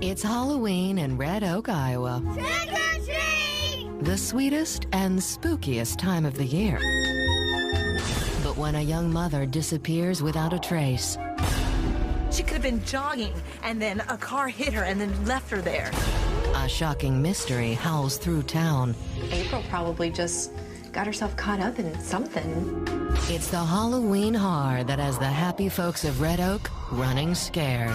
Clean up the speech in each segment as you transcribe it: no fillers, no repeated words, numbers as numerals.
It's Halloween in Red Oak, Iowa. Trick or treat! The sweetest and spookiest time of the year. But when a young mother disappears without a trace. She could have been jogging, and then a car hit her and then left her there. A shocking mystery howls through town. April probably just got herself caught up in something. It's the Halloween horror that has the happy folks of Red Oak running scared.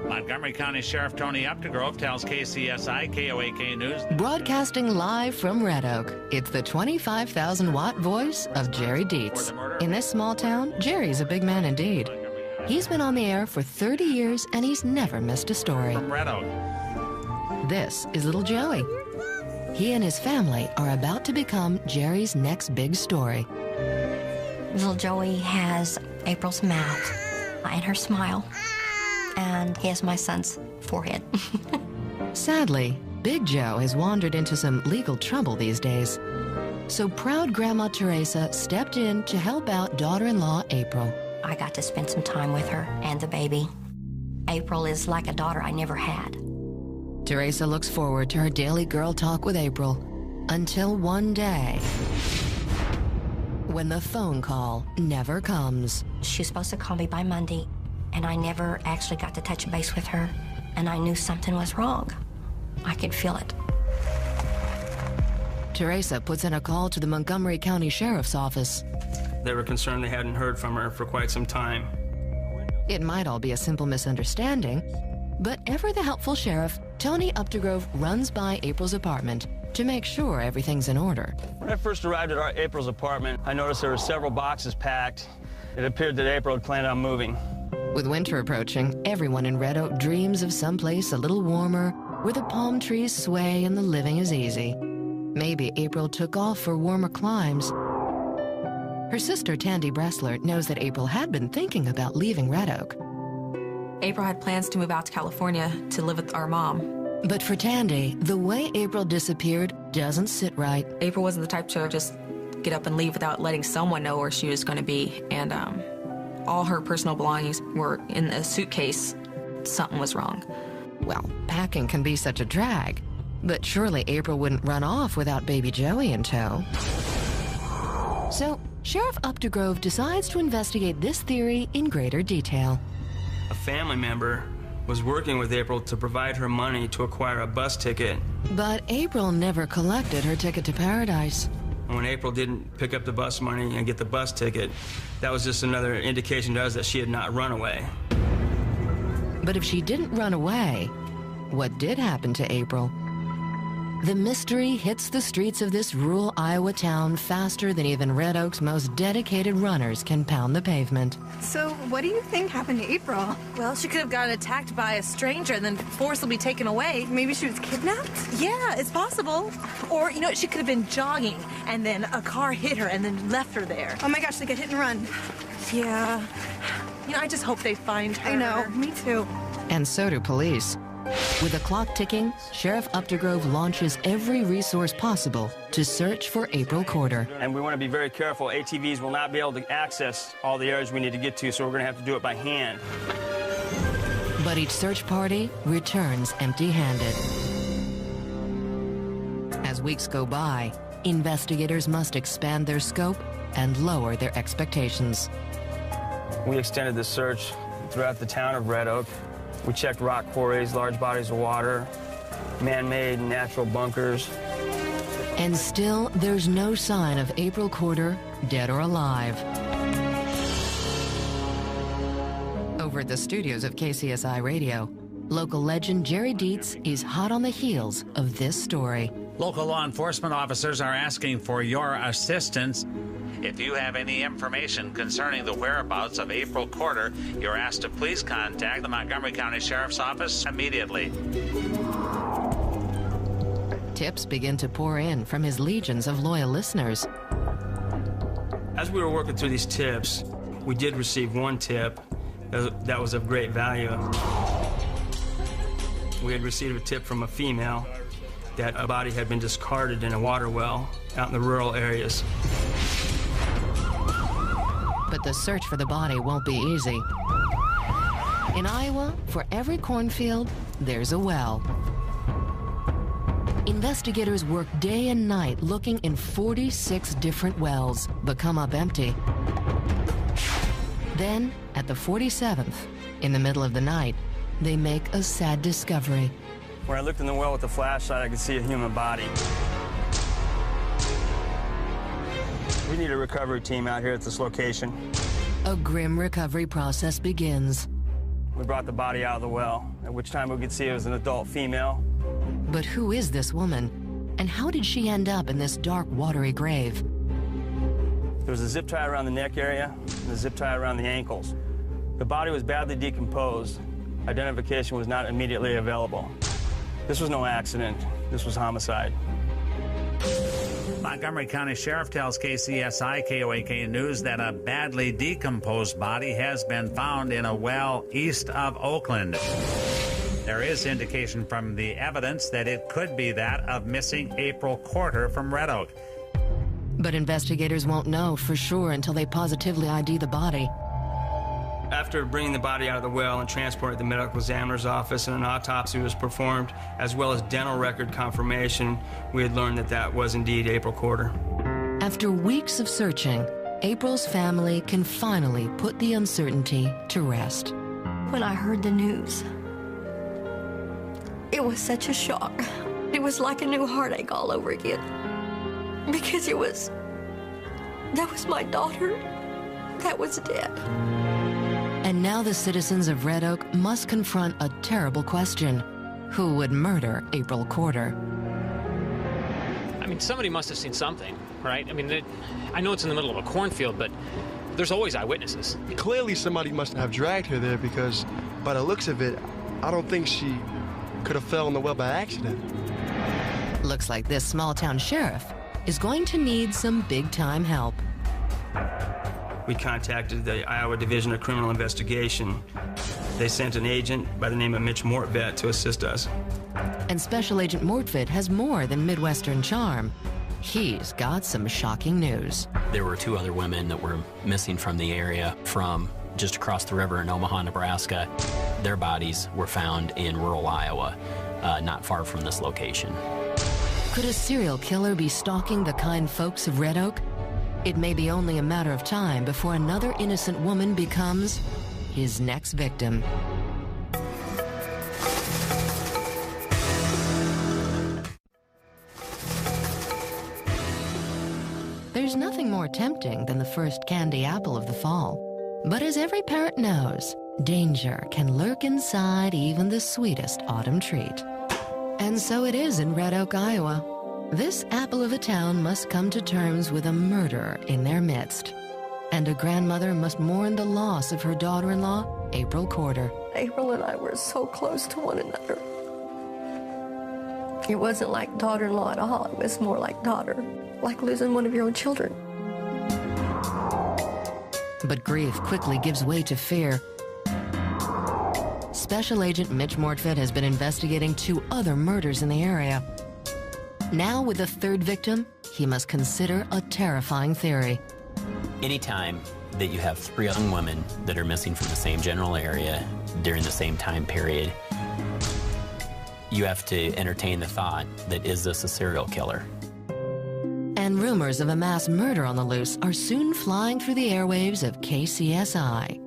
Montgomery County Sheriff Tony Updegrove tells KCSI KOAK News. Broadcasting live from Red Oak, it's the 25,000-watt voice of Jerry Dietz. In this small town, Jerry's a big man indeed. He's been on the air for 30 years, and he's never missed a story. From Red Oak. This is little Joey. He and his family are about to become Jerry's next big story. Little Joey has April's mouth and her smile, and he has my son's forehead. Sadly, Big Joe has wandered into some legal trouble these days. So proud Grandma Teresa stepped in to help out daughter-in-law April. I got to spend some time with her and the baby. April is like a daughter I never had. Teresa looks forward to her daily girl talk with April until one day when the phone call never comes. She was supposed to call me by Monday, and I never actually got to touch base with her, and I knew something was wrong. I could feel it. Teresa puts in a call to the Montgomery County Sheriff's Office. They were concerned they hadn't heard from her for quite some time. It might all be a simple misunderstanding, but ever the helpful sheriff, Tony Updegrove runs by April's apartment to make sure everything's in order. When I first arrived at April's apartment, I noticed there were several boxes packed. It appeared that April had planned on moving. With winter approaching, everyone in Red Oak dreams of someplace a little warmer, where the palm trees sway and the living is easy. Maybe April took off for warmer climes. Her sister, Tandy Bressler, knows that April had been thinking about leaving Red Oak. April had plans to move out to California to live with our mom. But for Tandy, the way April disappeared doesn't sit right. April wasn't the type to just get up and leave without letting someone know where she was going to be. And all her personal belongings were in a suitcase. Something was wrong. Well, packing can be such a drag. But surely April wouldn't run off without baby Joey in tow. So Sheriff Updegrove decides to investigate this theory in greater detail. A family member was working with April to provide her money to acquire a bus ticket. But April never collected her ticket to paradise. And when April didn't pick up the bus money and get the bus ticket, that was just another indication to us that she had not run away. But if she didn't run away, what did happen to April? The mystery hits the streets of this rural Iowa town faster than even Red Oak's most dedicated runners can pound the pavement. So, what do you think happened to April? Well, she could have gotten attacked by a stranger and then forcibly taken away. Maybe she was kidnapped? Yeah, it's possible. Or, you know, she could have been jogging, and then a car hit her and then left her there. Oh my gosh, like a hit and run. Yeah. You know, I just hope they find her. I know, me too. And so do police. With the clock ticking, Sheriff Updegrove launches every resource possible to search for April Corter. And we want to be very careful. ATVs will not be able to access all the areas we need to get to, so we're going to have to do it by hand. But each search party returns empty-handed. As weeks go by, investigators must expand their scope and lower their expectations. We extended the search throughout the town of Red Oak. We checked rock quarries, large bodies of water, man-made and natural bunkers. And still, there's no sign of April Corter, dead or alive. Over at the studios of KCSI Radio, local legend Jerry Dietz is hot on the heels of this story. Local law enforcement officers are asking for your assistance. If you have any information concerning the whereabouts of April Corter, you're asked to please contact the Montgomery County Sheriff's Office immediately. Tips begin to pour in from his legions of loyal listeners. As we were working through these tips, we did receive one tip that was of great value. We had received a tip from a female that a body had been discarded in a water well out in the rural areas. But the search for the body won't be easy. In Iowa, for every cornfield, there's a well. Investigators work day and night looking in 46 different wells, but come up empty. Then, at the 47th, in the middle of the night, they make a sad discovery. When I looked in the well with the flashlight, I could see a human body. We need a recovery team out here at this location. A grim recovery process begins. We brought the body out of the well, at which time we could see it was an adult female. But who is this woman? And how did she end up in this dark, watery grave? There was a zip tie around the neck area and a zip tie around the ankles. The body was badly decomposed. Identification was not immediately available. This was no accident. This was homicide. Montgomery County Sheriff tells KCSI KOAK News that a badly decomposed body has been found in a well east of Oakland. There is indication from the evidence that it could be that of missing April Corter from Red Oak. But investigators won't know for sure until they positively ID the body. After bringing the body out of the well and transporting it to the medical examiner's office and an autopsy was performed, as well as dental record confirmation, we had learned that that was indeed April Corter. After weeks of searching, April's family can finally put the uncertainty to rest. When I heard the news, it was such a shock. It was like a new heartache all over again. Because that was my daughter that was dead. And now the citizens of Red Oak must confront a terrible question. Who would murder April Corter? I mean, somebody must have seen something, right? I mean, I know it's in the middle of a cornfield, but there's always eyewitnesses. Clearly somebody must have dragged her there because, by the looks of it, I don't think she could have fell in the well by accident. Looks like this small-town sheriff is going to need some big-time help. We contacted the Iowa Division of Criminal Investigation. They sent an agent by the name of Mitch Mortvet to assist us. And Special Agent Mortvet has more than Midwestern charm. He's got some shocking news. There were 2 other women that were missing from the area from just across the river in Omaha, Nebraska. Their bodies were found in rural Iowa, not far from this location. Could a serial killer be stalking the kind folks of Red Oak? It may be only a matter of time before another innocent woman becomes his next victim. There's nothing more tempting than the first candy apple of the fall. But as every parent knows, danger can lurk inside even the sweetest autumn treat. And so it is in Red Oak, Iowa. This apple of a town must come to terms with a murderer in their midst. And a grandmother must mourn the loss of her daughter-in-law, April Corter. April and I were so close to one another. It wasn't like daughter-in-law at all. It was more like daughter, like losing one of your own children. But grief quickly gives way to fear. Special Agent Mitch Mortvet has been investigating 2 other murders in the area. Now, with a 3rd victim, he must consider a terrifying theory. Anytime that you have 3 young women that are missing from the same general area during the same time period, you have to entertain the thought that, is this a serial killer? And rumors of a mass murder on the loose are soon flying through the airwaves of KCSI.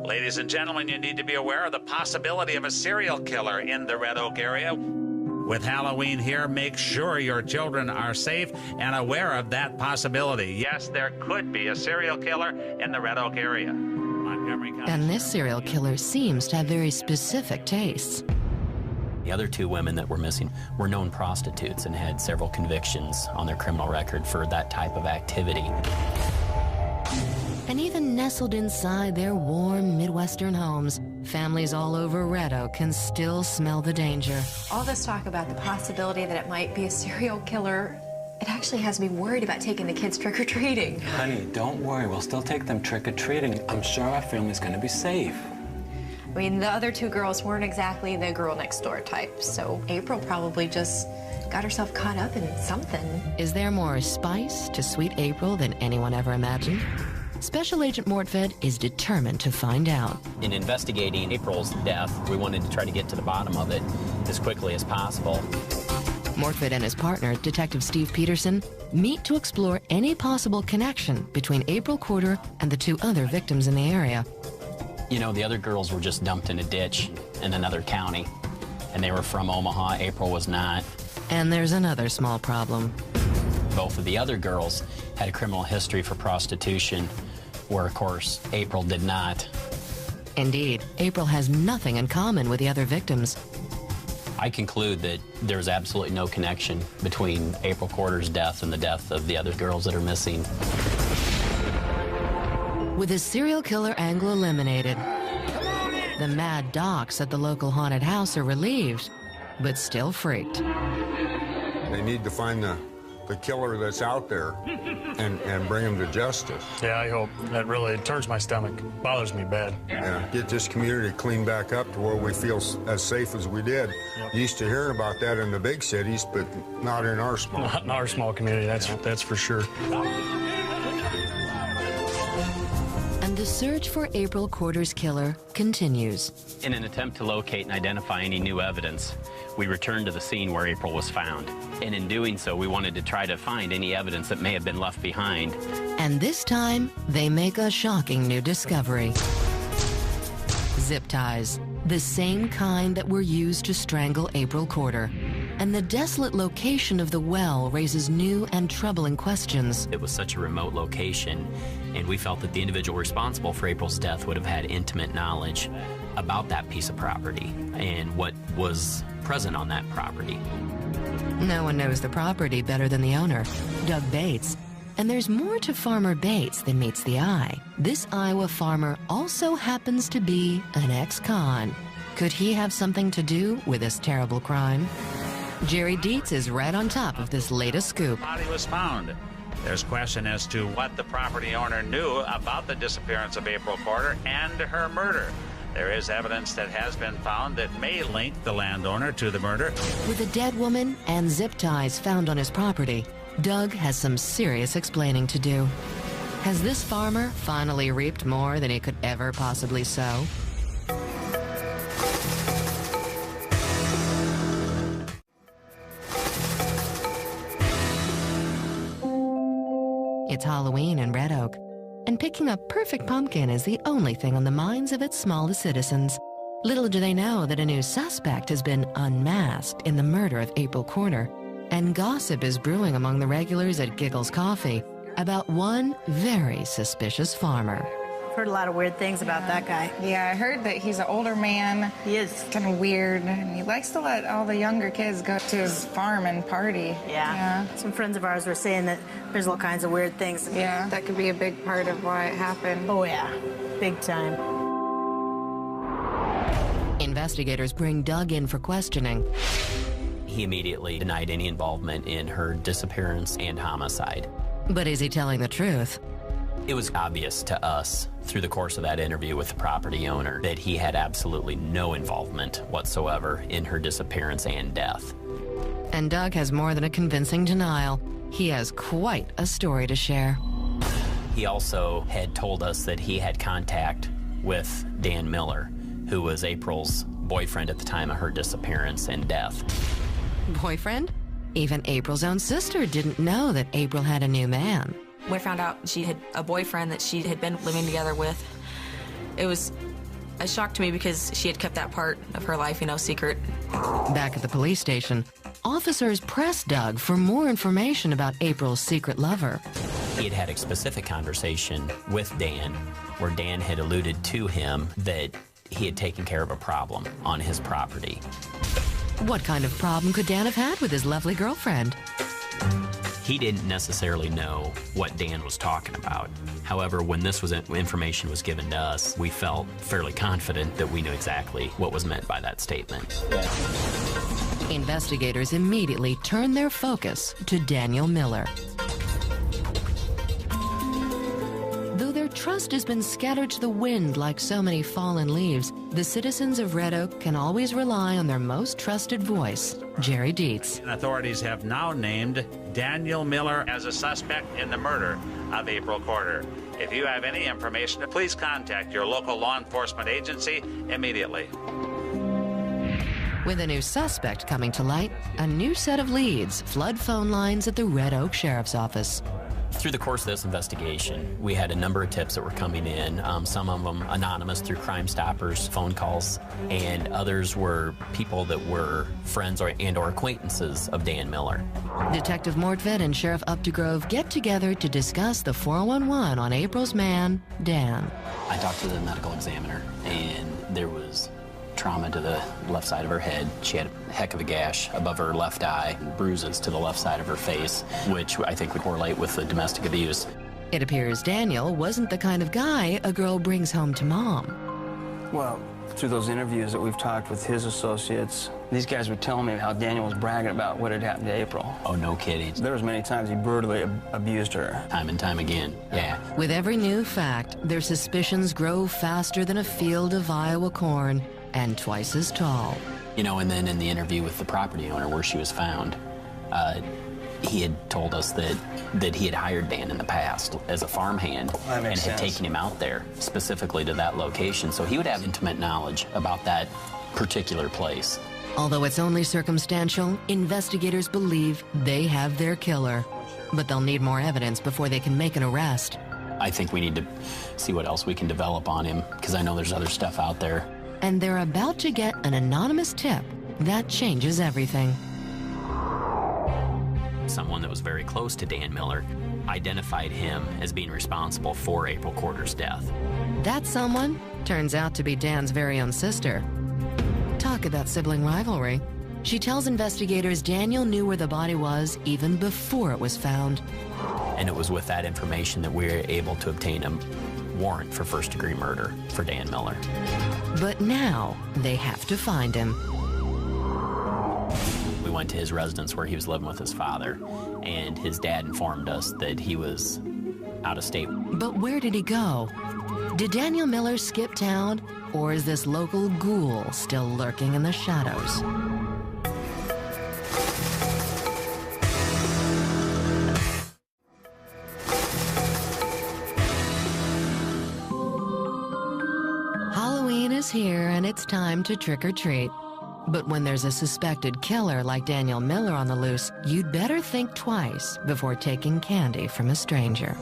Ladies and gentlemen, you need to be aware of the possibility of a serial killer in the Red Oak area. With Halloween here, make sure your children are safe and aware of that possibility. Yes, there could be a serial killer in the Red Oak area. Montgomery County. And this serial killer seems to have very specific tastes. The other 2 women that were missing were known prostitutes and had several convictions on their criminal record for that type of activity. And even nestled inside their warm Midwestern homes, families all over Red Oak can still smell the danger. All this talk about the possibility that it might be a serial killer, it actually has me worried about taking the kids trick-or-treating. Honey, don't worry. We'll still take them trick-or-treating. I'm sure our family's gonna be safe. I mean, the other two girls weren't exactly the girl next door type, so April probably just got herself caught up in something. Is there more spice to Sweet April than anyone ever imagined? Special Agent Mortfed is determined to find out. In investigating April's death, we wanted to try to get to the bottom of it as quickly as possible. Mortfed and his partner, Detective Steve Peterson, meet to explore any possible connection between April Corter and the two other victims in the area. You know, the other girls were just dumped in a ditch in another county, and they were from Omaha. April was not. And there's another small problem. Both of the other girls had a criminal history for prostitution, where, of course, April did not. Indeed, April has nothing in common with the other victims. I conclude that there's absolutely no connection between April Corter's death and the death of the other girls that are missing. With the serial killer angle eliminated, the mad docs at the local haunted house are relieved, but still freaked. They need to find the killer that's out there and bring him to justice. Yeah, I hope. That really turns my stomach. Bothers me bad. Yeah, get this community cleaned back up to where we feel as safe as we did. Yep. Used to hearing about that in the big cities, but not in our small. Not in our small community, that's for sure. And the search for April Corter's killer continues. In an attempt to locate and identify any new evidence, we returned to the scene where April was found. And in doing so, we wanted to try to find any evidence that may have been left behind. And this time, they make a shocking new discovery. Zip ties, the same kind that were used to strangle April Corter. And the desolate location of the well raises new and troubling questions. It was such a remote location, and we felt that the individual responsible for April's death would have had intimate knowledge about that piece of property and what was present on that property. No one knows the property better than the owner, Doug Bates. And there's more to Farmer Bates than meets the eye. This Iowa farmer also happens to be an ex-con. Could he have something to do with this terrible crime? Jerry Dietz is right on top of this latest scoop. The body was found. There's question as to what the property owner knew about the disappearance of April Corter and her murder. There is evidence that has been found that may link the landowner to the murder. With a dead woman and zip ties found on his property, Doug has some serious explaining to do. Has this farmer finally reaped more than he could ever possibly sow? It's Halloween in Red Oak, and picking a perfect pumpkin is the only thing on the minds of its smallest citizens. Little do they know that a new suspect has been unmasked in the murder of April Corter, and gossip is brewing among the regulars at Giggles Coffee about one very suspicious farmer. I've heard a lot of weird things about that guy. Yeah, I heard that he's an older man. He is. Kind of weird, and he likes to let all the younger kids go to his farm and party. Yeah. Some friends of ours were saying that there's all kinds of weird things. Yeah, that could be a big part of why it happened. Oh, yeah. Big time. Investigators bring Doug in for questioning. He immediately denied any involvement in her disappearance and homicide. But is he telling the truth? It was obvious to us through the course of that interview with the property owner that he had absolutely no involvement whatsoever in her disappearance and death. And Doug has more than a convincing denial. He has quite a story to share. He also had told us that he had contact with Dan Miller, who was April's boyfriend at the time of her disappearance and death. Boyfriend? Even April's own sister didn't know that April had a new man. We found out she had a boyfriend that she had been living together with. It was a shock to me because she had kept that part of her life, secret. Back at the police station, officers pressed Doug for more information about April's secret lover. He had had a specific conversation with Dan where Dan had alluded to him that he had taken care of a problem on his property. What kind of problem could Dan have had with his lovely girlfriend? He didn't necessarily know what Dan was talking about. However, when this information was given to us, we felt fairly confident that we knew exactly what was meant by that statement. Investigators immediately turned their focus to Daniel Miller. Though their trust has been scattered to the wind like so many fallen leaves, the citizens of Red Oak can always rely on their most trusted voice, Jerry Dietz. Authorities have now named Daniel Miller as a suspect in the murder of April Corter. If you have any information, please contact your local law enforcement agency immediately. With a new suspect coming to light, a new set of leads flood phone lines at the Red Oak Sheriff's Office. Through the course of this investigation, we had a number of tips that were coming in, some of them anonymous through Crime Stoppers phone calls, and others were people that were friends or acquaintances of Dan Miller. Detective Mortvedt and Sheriff Updegrove get together to discuss the 411 on April's man, Dan. I talked to the medical examiner, and there was trauma to the left side of her head. She had a heck of a gash above her left eye, and bruises to the left side of her face, which I think would correlate with the domestic abuse. It appears Daniel wasn't the kind of guy a girl brings home to mom. Well, through those interviews that we've talked with his associates, these guys were telling me how Daniel was bragging about what had happened to April. Oh, no kidding. There was many times he brutally abused her. Time and time again, yeah. With every new fact, their suspicions grow faster than a field of Iowa corn, and twice as tall. You know, and then in the interview with the property owner where she was found, he had told us that he had hired Dan in the past as a farmhand and had taken him out there specifically to that location, so he would have intimate knowledge about that particular place. Although it's only circumstantial, investigators believe they have their killer, but they'll need more evidence before they can make an arrest. I think we need to see what else we can develop on him, because I know there's other stuff out there. And they're about to get an anonymous tip that changes everything. Someone that was very close to Dan Miller identified him as being responsible for April Corter's death. That someone turns out to be Dan's very own sister. Talk about sibling rivalry. She tells investigators Daniel knew where the body was even before it was found. And it was with that information that we were able to obtain a warrant for first-degree murder for Dan Miller. But now they have to find him. We went to his residence where he was living with his father, and his dad informed us that he was out of state. But where did he go? Did Daniel Miller skip town, or is this local ghoul still lurking in the shadows? Halloween is here and it's time to trick or treat. But when there's a suspected killer like Daniel Miller on the loose, you'd better think twice before taking candy from a stranger.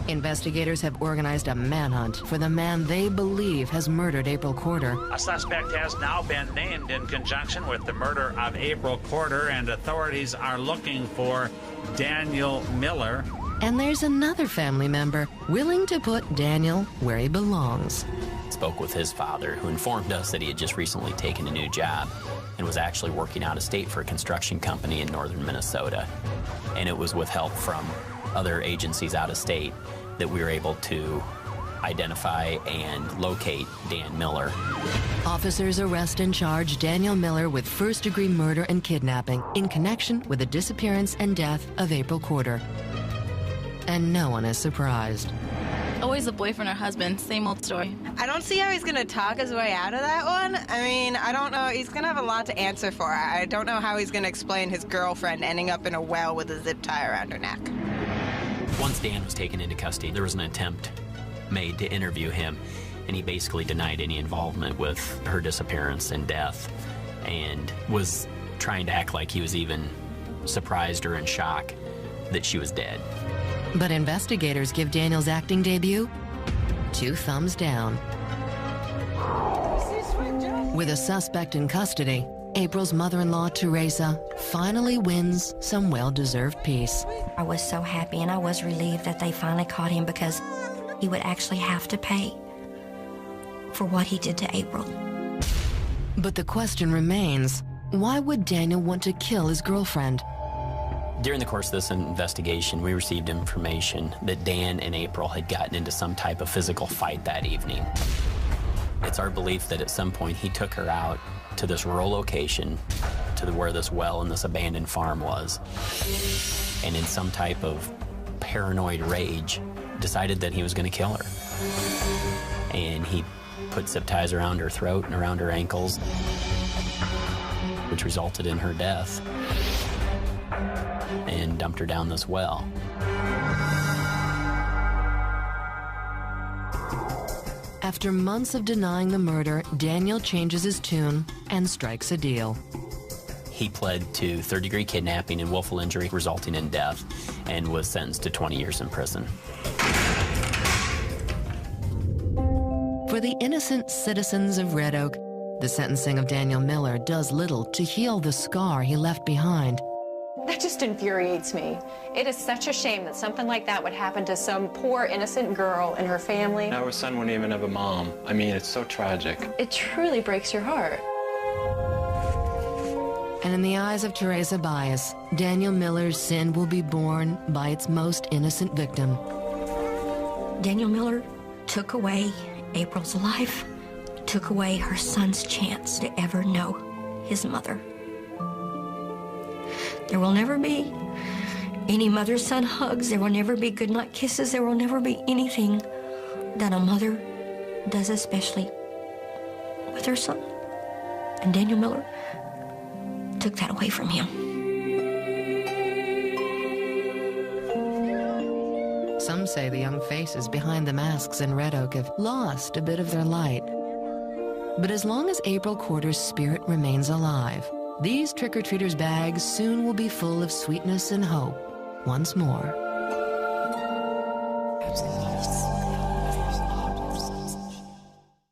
Investigators have organized a manhunt for the man they believe has murdered April Corter. A suspect has now been named in conjunction with the murder of April Corter, and authorities are looking for Daniel Miller. And there's another family member willing to put Daniel where he belongs. Spoke with his father, who informed us that he had just recently taken a new job and was actually working out of state for a construction company in northern Minnesota. And it was with help from other agencies out of state that we were able to identify and locate Dan Miller. Officers arrest and charge Daniel Miller with first-degree murder and kidnapping in connection with the disappearance and death of April Corter. And no one is surprised. Always the boyfriend or husband, same old story. I don't see how he's going to talk his way out of that one. I mean, I don't know. He's going to have a lot to answer for. I don't know how he's going to explain his girlfriend ending up in a well with a zip tie around her neck. Once Dan was taken into custody, there was an attempt made to interview him, and he basically denied any involvement with her disappearance and death, and was trying to act like he was even surprised or in shock that she was dead. But investigators give Daniel's acting debut 2 thumbs down. With a suspect in custody, April's mother-in-law, Teresa, finally wins some well-deserved peace. I was so happy and I was relieved that they finally caught him, because he would actually have to pay for what he did to April. But the question remains, why would Daniel want to kill his girlfriend? During the course of this investigation, we received information that Dan and April had gotten into some type of physical fight that evening. It's our belief that at some point he took her out to this rural location, to where this well and this abandoned farm was, and in some type of paranoid rage, decided that he was going to kill her. And he put zip ties around her throat and around her ankles, which resulted in her death, and dumped her down this well. After months of denying the murder, Daniel changes his tune and strikes a deal. He pled to third-degree kidnapping and willful injury resulting in death and was sentenced to 20 years in prison. For the innocent citizens of Red Oak, the sentencing of Daniel Miller does little to heal the scar he left behind. That just infuriates me. It is such a shame that something like that would happen to some poor, innocent girl and her family. Now her son wouldn't even have a mom. I mean, it's so tragic. It truly breaks your heart. And in the eyes of Teresa Baez, Daniel Miller's sin will be borne by its most innocent victim. Daniel Miller took away April's life, took away her son's chance to ever know his mother. There will never be any mother-son hugs. There will never be goodnight kisses. There will never be anything that a mother does, especially with her son. And Daniel Miller took that away from him. Some say the young faces behind the masks in Red Oak have lost a bit of their light. But as long as April Corter's spirit remains alive, these trick-or-treaters' bags soon will be full of sweetness and hope once more.